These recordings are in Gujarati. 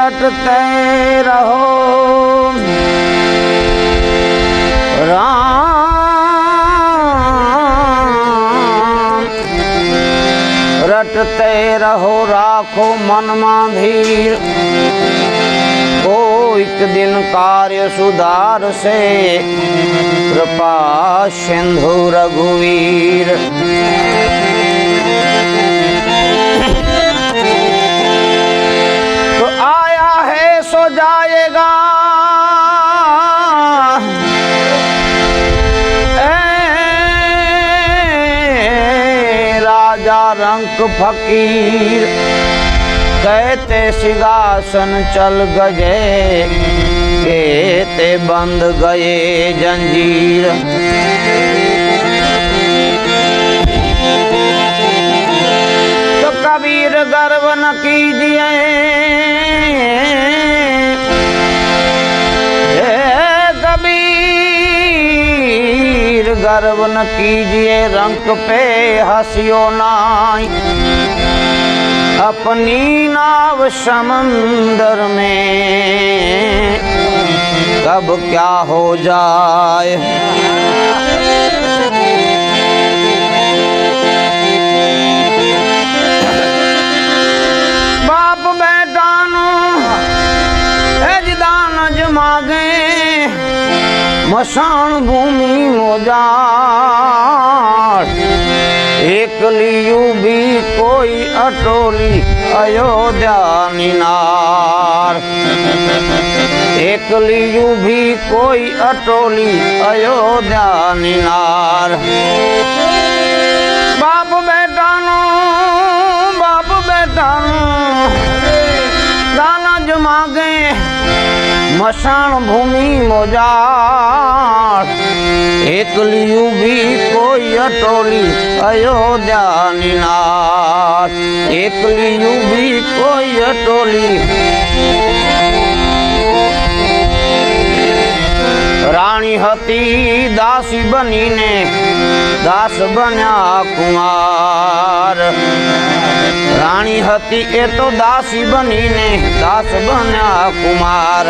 रटते रहो राम, रटते रहो राखो मन माधीर। कोईक दिन कार्य सुधार से कृपा सिंधु रघुवीर। तो आया है सो जाएगा राजा रंक फकीर। कहते सिंहासन चल गए कहते बंद गए जंजीर। तो कबीर गर्व न कीजिए कबीर गर्व न कीजिए रंक पे हंसियो नाई। अपनी नाव समंदर में कब क्या हो जाए। बाप बेटा नु एजदान जमागे मसान भूमि मोजाड़। एक लियू भी कोई अटोली अयोध्या निनार। एक लियू भी कोई अटोली अयोध्या निनार। बाप बेटा नु दाना जमागे मसान भूमि मोजाड़। एक लियू भी कोई अटोली अयोध्या निनार। एक लियू भी कोई अटोली। रानी हती दासी बनी ने दास बन्या कुमार। रानी हती ए तो दासी बनी ने दास बन्या कुमार।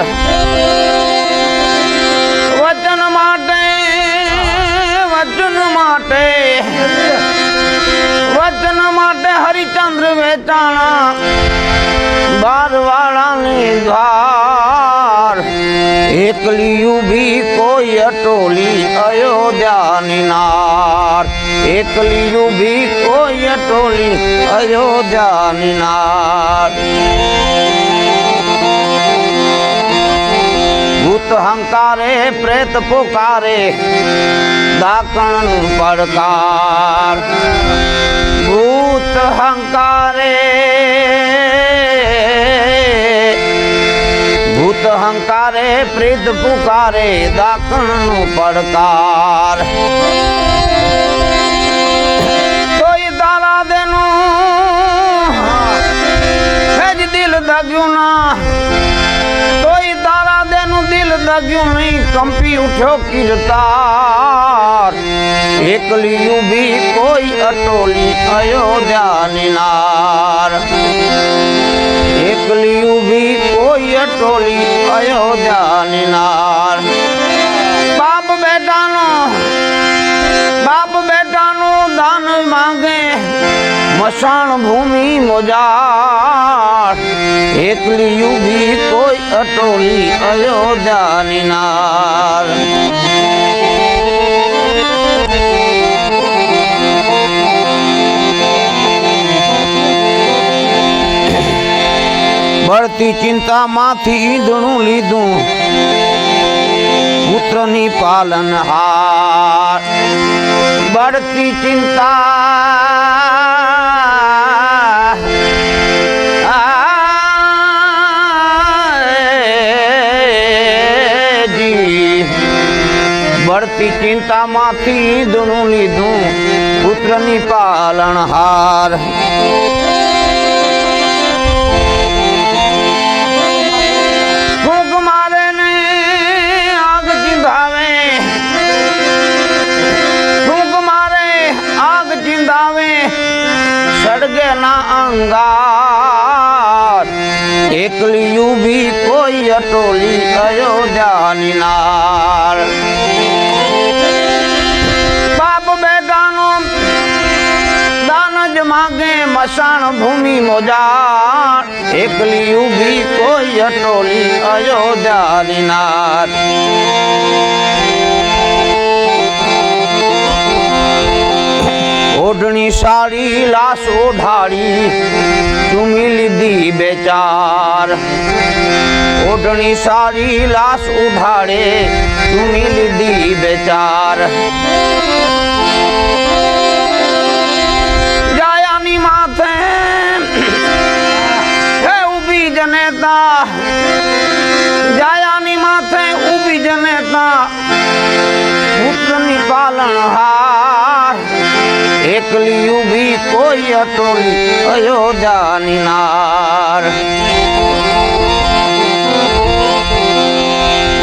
वचन माटे वचन माटे हरिचंद्र वेचाणा बारवाड़ा ने द्वार। एक लियू भी कोई अटोली अयोध्या निनार। एक लियू भी कोई अटोली अयोध्या निनार। भूत हंकारे प्रेत पुकारे दाकण पड़कार। भूत हंकारे प्रेत पुकारे दाकण पड़कार। तो ये दारा देनु भेज दिल दग्यू ना। तो ये दारा देनु दिल दग्यू नहीं कंपी उठो किरतार। एक लियू भी कोई अटोली अयोध्या निनार। एक लियू भी कोई अटोली अयोध्या निनार। बाप बेटा नो दान मांगे मसान भूमि मोजाड़। एक लियू भी कोई अटोली अयोध्या निनार। बढ़ती चिंता माथी ईंधणू लीधू पुत्रनी पालनहार। बढ़ती चिंता जी बढ़ती चिंता माथी ईंधणू लीधू पुत्रनी पालनहार। सड़गे ना अंगार। એકલી ઊભી કોઈ અટોલી અયોધ્યાની નાર બાપ બેટાનો દાન જ માગે મસાણ ભૂમિ મોજાણ એકલી ઊભી કોઈ અટોલી અયોધ્યાની નાર ઓઢણી સાડી લાશ ઓઢાડી ચૂમી લીધી બેચાર ઓઢણી સાડી લાશ ઉઢાડે ચૂમી લીધી બેચાર જાયાની માથે હે ઊભી જનેતા જાયાની માથે ઊભી જનેતા પુત્રની પાલનહાર એકલી ઊભી કોઈ અટોલી અયોધ્યાની નાર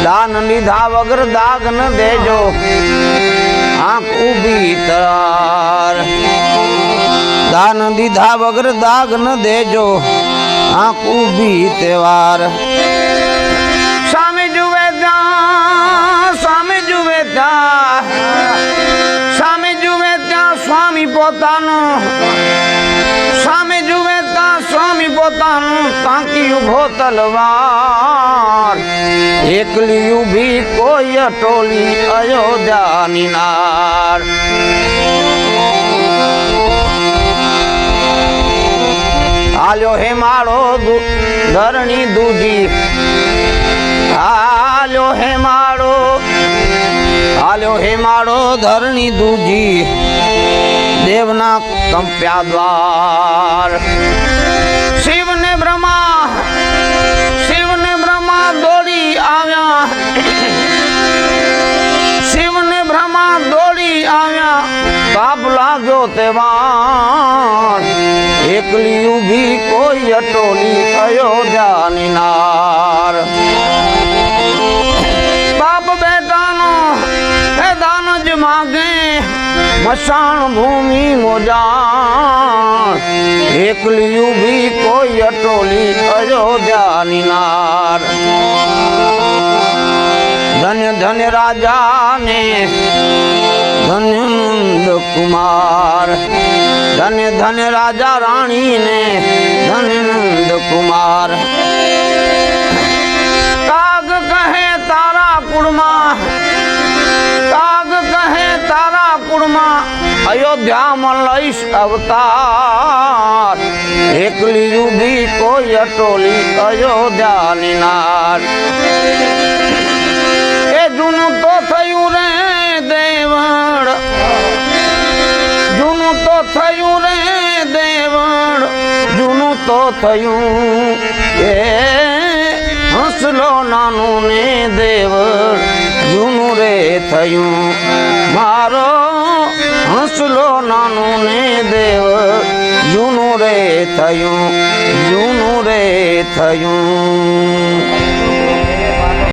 દાન લીધા વગર દાગ ન દેજો આંખ ઊભી તાર દાન દીધા વગર દાગ ન દેજો આંખ ઊભી તહેવાર સામે જુએ ત્યાં સામે જુએ ત્યાં સામે જુએ ત્યાં સ્વામી પોતાનું સામે જુએ ત્યાં સ્વામી પોતાનું તાંકી ઉભો તલવાર એકલી ઊભી કોઈ અટોલી અયોધ્યાની નાર હાલ્યો હે માળો ધરણી દૂજી હાલ્યો હે માળો હાલ્યો હે માળો ધરણી દૂજી દેવના કંપ્યા દ્વાર શિવને બ્રહ્મા દોડી આવ્યા શિવને બ્રહ્મા દોડી આવ્યા તાપ લાગ્યો તેવાર એકલી ઊભી કોઈ અટોલી અયોધ્યાની નાર બાપ બેટાનો હે દાન જ માગે મસાણ ભૂમિ મોજાણ એકલી ઊભી કોઈ અટોલી અયોધ્યાની નાર ધન્ય ધન્ય રાજાને ધન્ય નંદ કુમાર ધન્ય ધન્ય રાજા રાણીને ધન્ય નંદ કુમાર કાગ કહે તારા કુળમાં કાગ કહે તારા કુળમાં અયોધ્યામાં લઈશ અવતાર એકલી ઊભી કોઈ અટોલી અયોધ્યાની નાર એ જૂનું તો થયું રે દેવળ જૂનું તો થયું રે દેવળ જૂનું તો થયું એ હસલો નાનું ને દેવળ જૂનું રે થયું મારો હસલો નાનું ને દેવળ જૂનું રે થયું જૂનું રે થયું